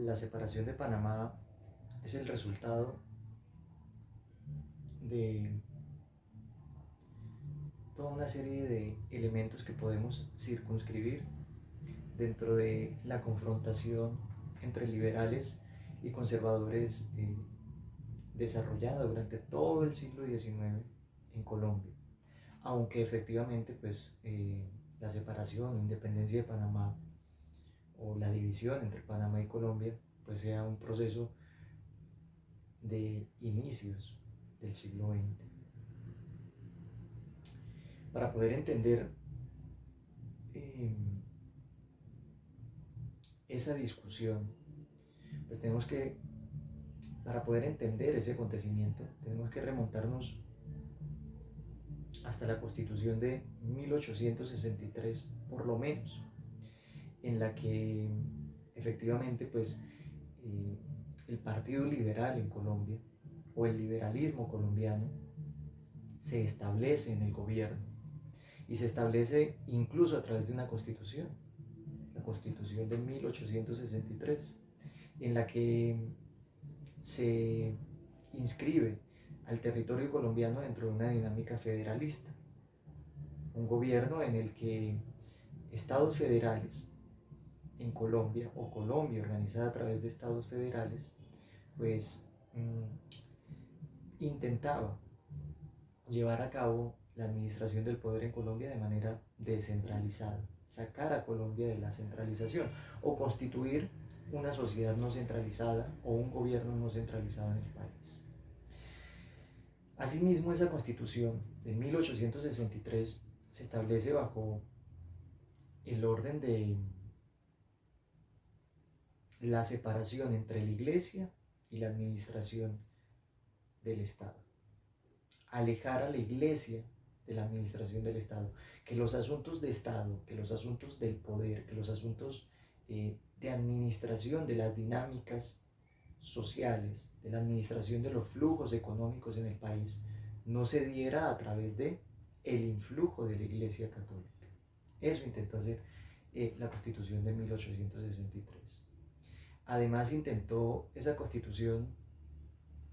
la separación de Panamá es el resultado de toda una serie de elementos que podemos circunscribir dentro de la confrontación entre liberales y conservadores desarrollada durante todo el siglo XIX en Colombia. Aunque efectivamente pues, la separación o independencia de Panamá o la división entre Panamá y Colombia pues sea un proceso de inicios del siglo XX. Para poder entender eh, esa discusión, pues tenemos que, para poder entender ese acontecimiento, tenemos que remontarnos hasta la Constitución de 1863, por lo menos, en la que efectivamente pues el Partido Liberal en Colombia o el liberalismo colombiano se establece en el gobierno y se establece incluso a través de una constitución, la Constitución de 1863, en la que se inscribe al territorio colombiano dentro de una dinámica federalista, un gobierno en el que estados federales en Colombia o Colombia organizada a través de estados federales, pues intentaba llevar a cabo la administración del poder en Colombia de manera descentralizada, sacar a Colombia de la centralización o constituir una sociedad no centralizada o un gobierno no centralizado en el país. Asimismo, esa constitución de 1863 se establece bajo el orden de la separación entre la Iglesia y la administración del Estado. Alejar a la Iglesia de la administración del Estado, que los asuntos de Estado, que los asuntos del poder, que los asuntos de administración de las dinámicas sociales, de la administración de los flujos económicos en el país, no se diera a través de el influjo de la Iglesia Católica. Eso intentó hacer la Constitución de 1863. Además intentó esa Constitución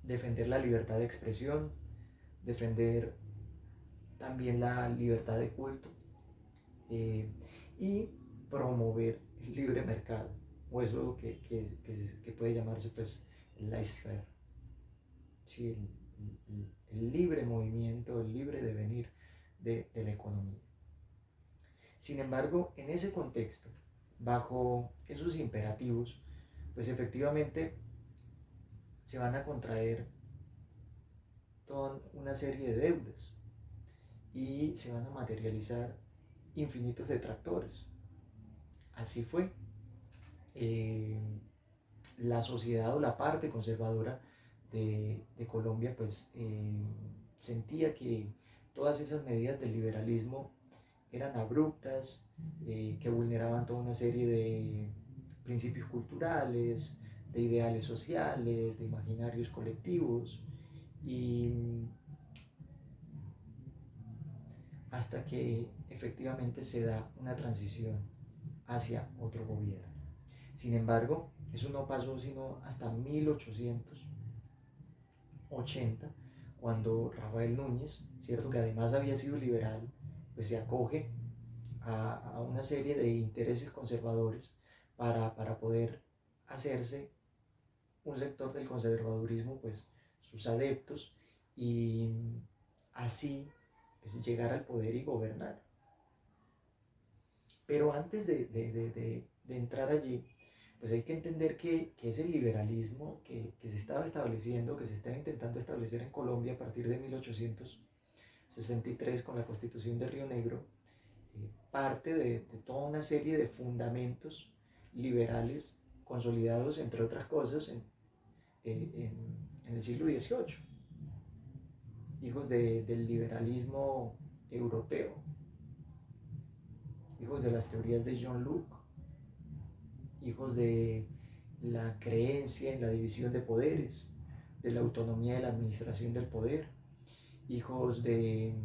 defender la libertad de expresión, defender también la libertad de culto y promover el libre mercado, o eso que puede llamarse pues el laissez-faire, ¿sí? El libre movimiento, el libre devenir de la economía. Sin embargo, en ese contexto, bajo esos imperativos, pues efectivamente se van a contraer toda una serie de deudas y se van a materializar infinitos detractores. Así fue. La sociedad o la parte conservadora de Colombia pues sentía que todas esas medidas del liberalismo eran abruptas, que vulneraban toda una serie de principios culturales, de ideales sociales, de imaginarios colectivos, y hasta que efectivamente se da una transición hacia otro gobierno. Sin embargo, eso no pasó sino hasta 1880, cuando Rafael Núñez, cierto que además había sido liberal, pues se acoge a una serie de intereses conservadores para poder hacerse un sector del conservadurismo, pues sus adeptos, y así pues, llegar al poder y gobernar. Pero antes de entrar allí, pues hay que entender que ese liberalismo que se estaba estableciendo, que se estaba intentando establecer en Colombia a partir de 1863 con la Constitución de Río Negro, parte de toda una serie de fundamentos liberales consolidados, entre otras cosas, en el siglo XVIII, hijos del liberalismo europeo, hijos de las teorías de John Locke, hijos de la creencia en la división de poderes, de la autonomía de la administración del poder, hijos de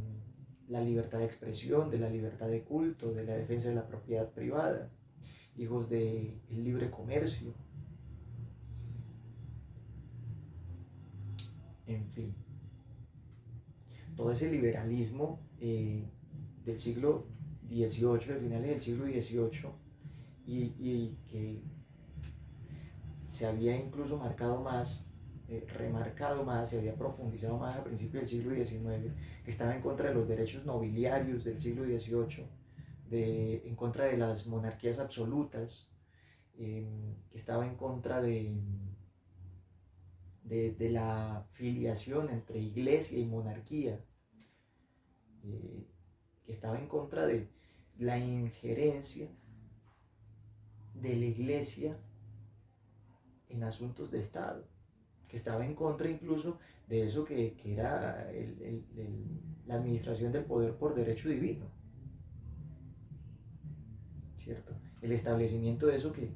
la libertad de expresión, de la libertad de culto, de la defensa de la propiedad privada, hijos del libre comercio, en fin. Todo ese liberalismo del siglo XVIII, de finales del siglo XVIII, y que se había incluso marcado más, remarcado más, se había profundizado más a principios del siglo XIX, que estaba en contra de los derechos nobiliarios del siglo XVIII, en contra de las monarquías absolutas, que estaba en contra de la filiación entre iglesia y monarquía, que estaba en contra de la injerencia de la iglesia en asuntos de Estado, que estaba en contra incluso de eso que era la administración del poder por derecho divino, ¿cierto? El establecimiento de eso que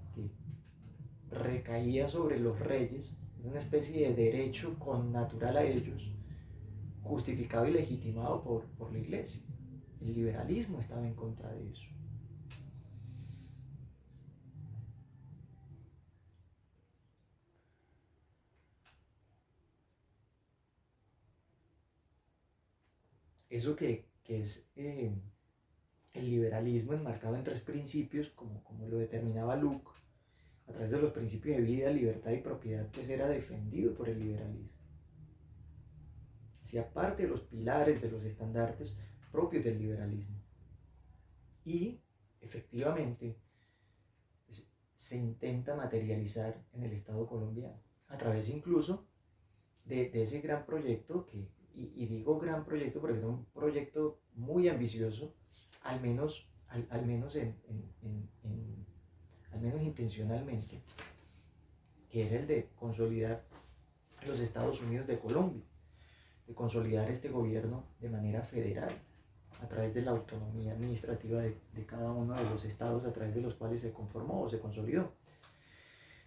recaía sobre los reyes, una especie de derecho connatural a ellos, justificado y legitimado por la iglesia. El liberalismo estaba en contra de eso. Eso que es el liberalismo enmarcado en tres principios, como lo determinaba Locke, a través de los principios de vida, libertad y propiedad, pues era defendido por el liberalismo. Hacía parte de los pilares, de los estandartes propios del liberalismo. Y efectivamente se intenta materializar en el Estado colombiano, a través incluso de ese gran proyecto y digo gran proyecto porque era un proyecto muy ambicioso, al menos, al menos, al menos intencionalmente, que era el de consolidar los Estados Unidos de Colombia, de consolidar este gobierno de manera federal, a través de la autonomía administrativa de cada uno de los estados a través de los cuales se conformó o se consolidó.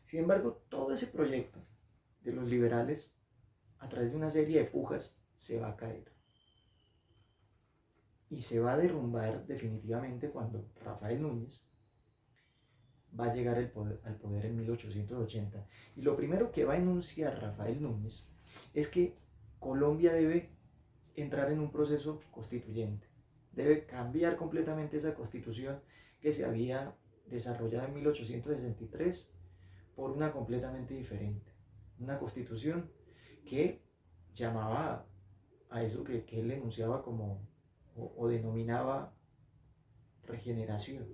Sin embargo, todo ese proyecto de los liberales, a través de una serie de pujas, se va a caer. Y se va a derrumbar definitivamente cuando Rafael Núñez va a llegar al poder en 1880. Y lo primero que va a enunciar Rafael Núñez es que Colombia debe entrar en un proceso constituyente. Debe cambiar completamente esa constitución que se había desarrollado en 1863 por una completamente diferente. Una constitución que llamaba a eso que él enunciaba como o denominaba regeneración.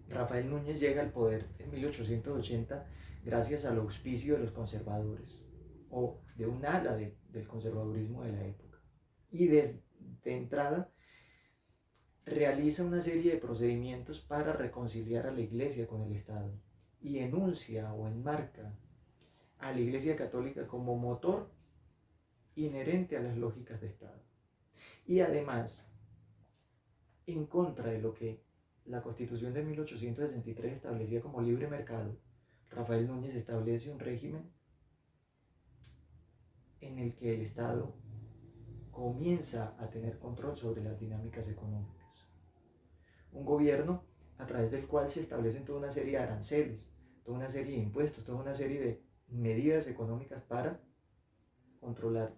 Rafael Núñez llega al poder en 1880 gracias al auspicio de los conservadores o de un ala del conservadurismo de la época. Y desde entrada realiza una serie de procedimientos para reconciliar a la Iglesia con el Estado y enuncia o enmarca a la Iglesia Católica como motor inherente a las lógicas de Estado. Y además, en contra de lo que la Constitución de 1863 establecía como libre mercado, Rafael Núñez establece un régimen en el que el Estado comienza a tener control sobre las dinámicas económicas. Un gobierno a través del cual se establecen toda una serie de aranceles, toda una serie de impuestos, toda una serie de medidas económicas para controlar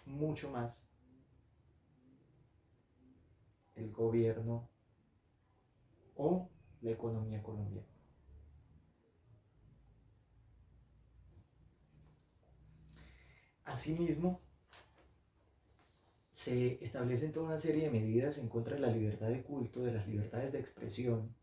mucho más el gobierno o la economía colombiana. Asimismo, se establecen toda una serie de medidas en contra de la libertad de culto, de las libertades de expresión.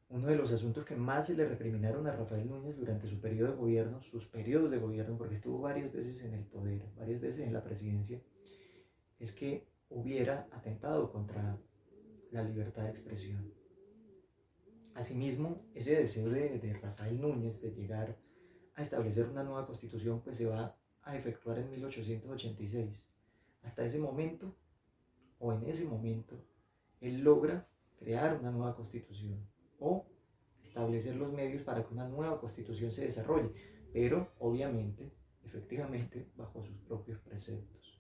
Uno de los asuntos que más se le recriminaron a Rafael Núñez durante su periodo de gobierno, sus periodos de gobierno, porque estuvo varias veces en el poder, varias veces en la presidencia, es que hubiera atentado contra la libertad de expresión. Asimismo, ese deseo de Rafael Núñez de llegar a establecer una nueva constitución, pues se va a efectuar en 1886. Hasta ese momento, o en ese momento, él logra crear una nueva constitución o establecer los medios para que una nueva constitución se desarrolle, pero obviamente, efectivamente, bajo sus propios preceptos.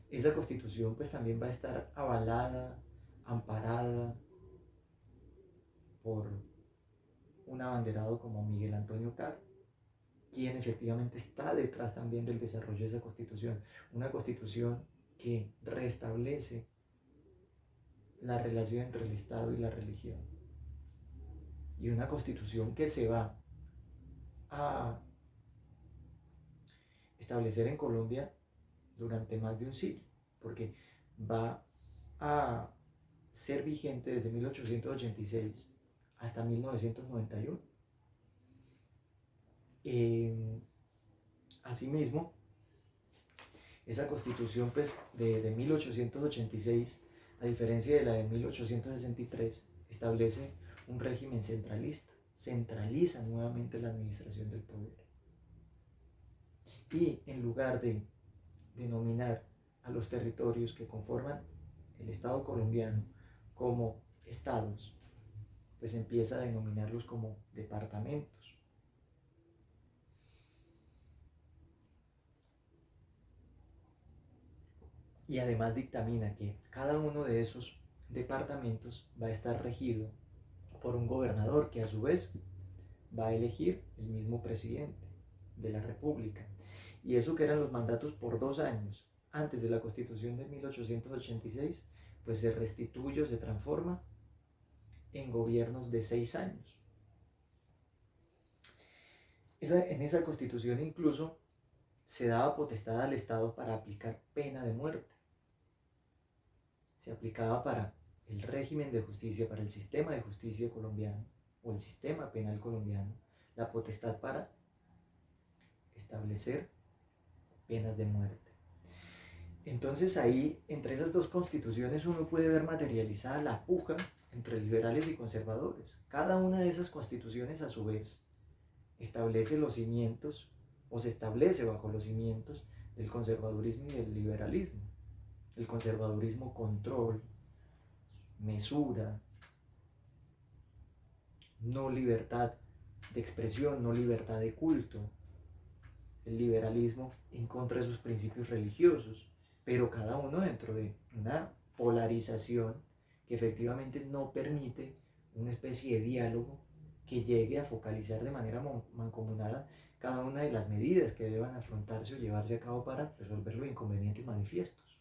Esa constitución pues también va a estar avalada, amparada por un abanderado como Miguel Antonio Caro, quien efectivamente está detrás también del desarrollo de esa constitución. Una constitución que restablece la relación entre el Estado y la religión. Y una constitución que se va a establecer en Colombia durante más de un siglo, porque va a ser vigente desde 1886 hasta 1991. Asimismo, esa constitución pues, de 1886, a diferencia de la de 1863, establece un régimen centralista, centraliza nuevamente la administración del poder. Y en lugar de denominar a los territorios que conforman el Estado colombiano como estados, pues empieza a denominarlos como departamentos. Y además dictamina que cada uno de esos departamentos va a estar regido por un gobernador que a su vez va a elegir el mismo presidente de la República. Y eso que eran los mandatos por 2 años antes de la Constitución de 1886, pues se restituye o se transforma en gobiernos de 6 años. En esa Constitución incluso se daba potestad al Estado para aplicar pena de muerte. Se aplicaba para el régimen de justicia, para el sistema de justicia colombiano o el sistema penal colombiano, la potestad para establecer penas de muerte. Entonces ahí, entre esas dos constituciones, uno puede ver materializada la puja entre liberales y conservadores. Cada una de esas constituciones, a su vez, establece los cimientos, o se establece bajo los cimientos del conservadurismo y del liberalismo. El conservadurismo, control, mesura, no libertad de expresión, no libertad de culto. El liberalismo en contra de sus principios religiosos, pero cada uno dentro de una polarización que efectivamente no permite una especie de diálogo que llegue a focalizar de manera mancomunada cada una de las medidas que deban afrontarse o llevarse a cabo para resolver los inconvenientes manifiestos.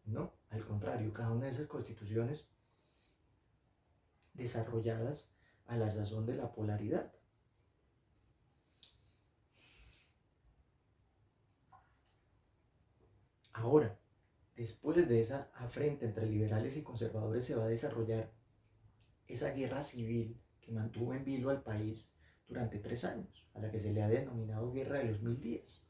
No, al contrario, cada una de esas constituciones desarrolladas a la sazón de la polaridad. Ahora, después de esa afrenta entre liberales y conservadores se va a desarrollar esa guerra civil que mantuvo en vilo al país durante 3 años, a la que se le ha denominado Guerra de los 1000 días.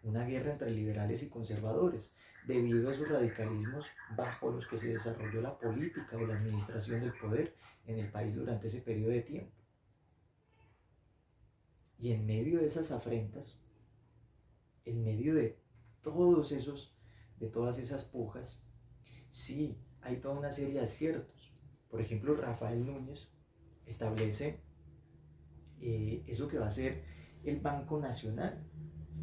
Una guerra entre liberales y conservadores, debido a esos radicalismos bajo los que se desarrolló la política o la administración del poder en el país durante ese periodo de tiempo. Y en medio de esas afrentas, en medio de todas esas pujas, sí, hay toda una serie de aciertos. Por ejemplo, Rafael Núñez establece eso que va a ser el Banco Nacional.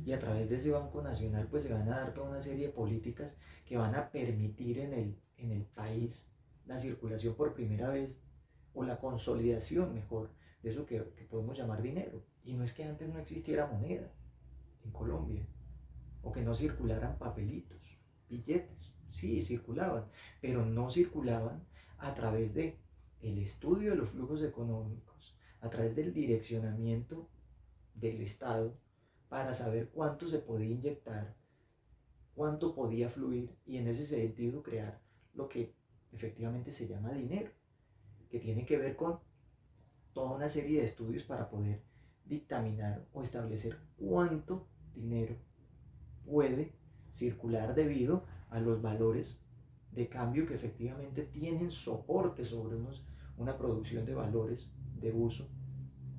Y a través de ese Banco Nacional pues se van a dar toda una serie de políticas que van a permitir en el país la circulación por primera vez, o la consolidación mejor, de eso que podemos llamar dinero. Y no es que antes no existiera moneda en Colombia, o que no circularan papelitos, billetes, sí, circulaban, pero no circulaban a través de el estudio de los flujos económicos, a través del direccionamiento del Estado para saber cuánto se podía inyectar, cuánto podía fluir y en ese sentido crear lo que efectivamente se llama dinero, que tiene que ver con toda una serie de estudios para poder dictaminar o establecer cuánto dinero puede circular debido a los valores de cambio que efectivamente tienen soporte sobre una producción de valores de uso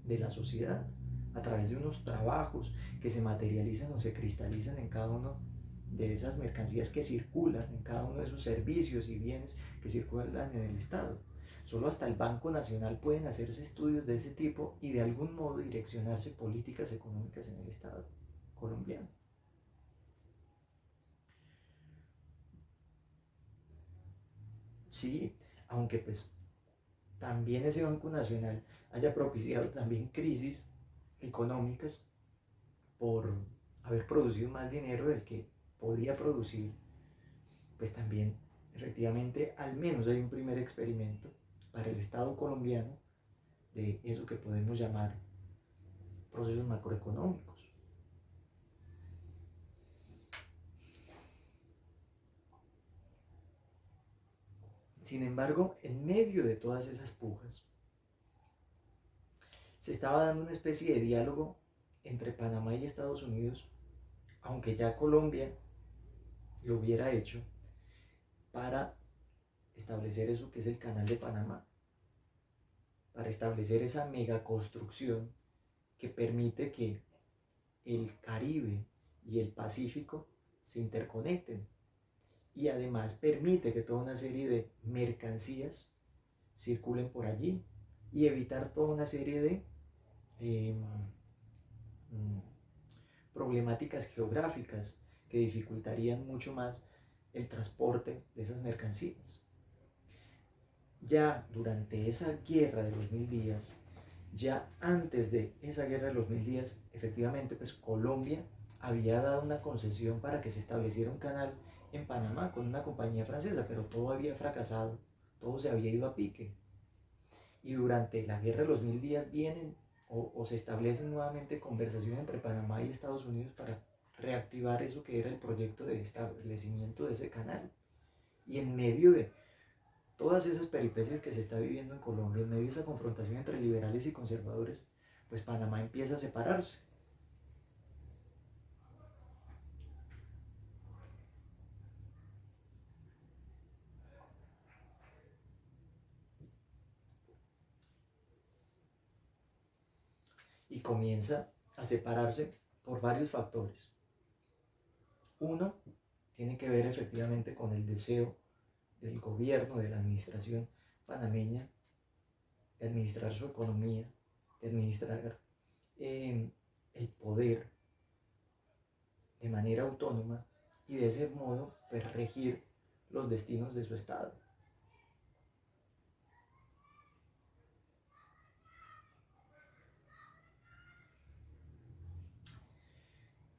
de la sociedad, a través de unos trabajos que se materializan o se cristalizan en cada uno de esas mercancías que circulan, en cada uno de esos servicios y bienes que circulan en el Estado. Solo hasta el Banco Nacional pueden hacerse estudios de ese tipo y de algún modo direccionarse políticas económicas en el Estado colombiano. Sí, aunque pues también ese Banco Nacional haya propiciado también crisis económicas por haber producido más dinero del que podía producir, pues también efectivamente al menos hay un primer experimento para el Estado colombiano de eso que podemos llamar procesos macroeconómicos. Sin embargo, en medio de todas esas pujas, se estaba dando una especie de diálogo entre Panamá y Estados Unidos, aunque ya Colombia lo hubiera hecho, para establecer eso que es el Canal de Panamá, para establecer esa megaconstrucción que permite que el Caribe y el Pacífico se interconecten y además permite que toda una serie de mercancías circulen por allí y evitar toda una serie de eh, problemáticas geográficas que dificultarían mucho más el transporte de esas mercancías. Ya durante esa guerra de los 1000 días, ya antes de esa guerra de los 1000 días, efectivamente, pues Colombia había dado una concesión para que se estableciera un canal en Panamá con una compañía francesa, pero todo había fracasado, todo se había ido a pique. Y durante la guerra de los 1000 días vienen o se establecen nuevamente conversaciones entre Panamá y Estados Unidos para reactivar eso que era el proyecto de establecimiento de ese canal. Y en medio de todas esas peripecias que se está viviendo en Colombia, en medio de esa confrontación entre liberales y conservadores, pues Panamá empieza a separarse. Y comienza a separarse por varios factores. Uno tiene que ver efectivamente con el deseo del gobierno, de la administración panameña, de administrar su economía, de administrar el poder de manera autónoma y de ese modo pues, regir los destinos de su estado.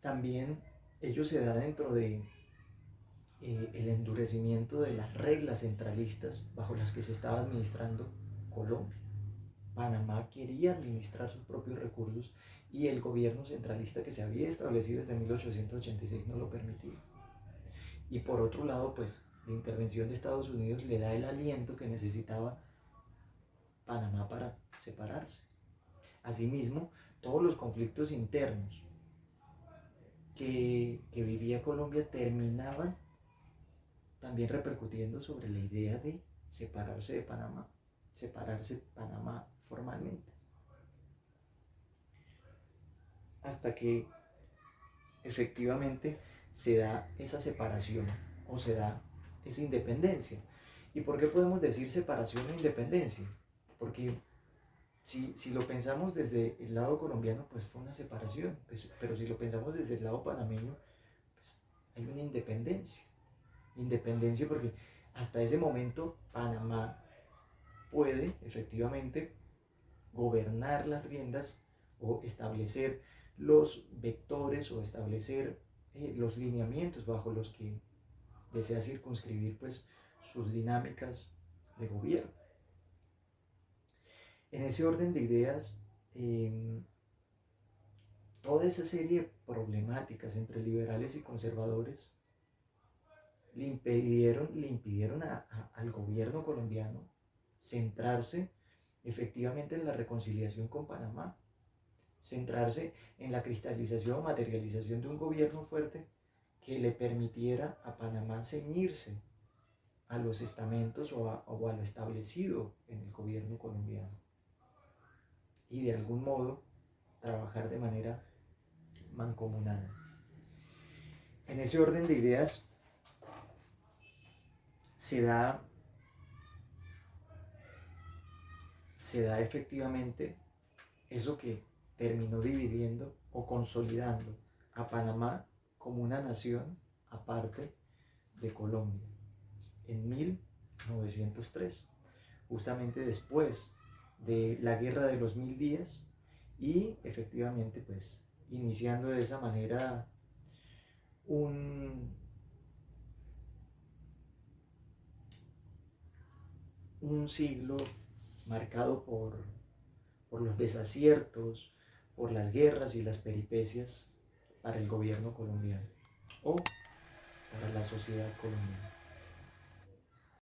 También ello se da dentro de el endurecimiento de las reglas centralistas bajo las que se estaba administrando Colombia. Panamá quería administrar sus propios recursos y el gobierno centralista que se había establecido desde 1886 no lo permitía. Y por otro lado, pues la intervención de Estados Unidos le da el aliento que necesitaba Panamá para separarse. Asimismo, todos los conflictos internos que vivía Colombia terminaban también repercutiendo sobre la idea de separarse de Panamá, separarse Panamá formalmente. Hasta que efectivamente se da esa separación o se da esa independencia. ¿Y por qué podemos decir separación o independencia? Porque si lo pensamos desde el lado colombiano, pues fue una separación, pues, pero si lo pensamos desde el lado panameño, pues hay una independencia. Independencia porque hasta ese momento Panamá puede efectivamente gobernar las riendas o establecer los vectores o establecer los lineamientos bajo los que desea circunscribir pues sus dinámicas de gobierno. En ese orden de ideas, toda esa serie de problemáticas entre liberales y conservadores le impidieron al gobierno colombiano centrarse efectivamente en la reconciliación con Panamá, centrarse en la cristalización o materialización de un gobierno fuerte que le permitiera a Panamá ceñirse a los estamentos o a lo establecido en el gobierno colombiano y de algún modo trabajar de manera mancomunada. En ese orden de ideas se da efectivamente eso que terminó dividiendo o consolidando a Panamá como una nación aparte de Colombia en 1903, justamente después de la Guerra de los 1000 días y efectivamente pues iniciando de esa manera un, un siglo marcado por los desaciertos, por las guerras y las peripecias para el gobierno colombiano o para la sociedad colombiana.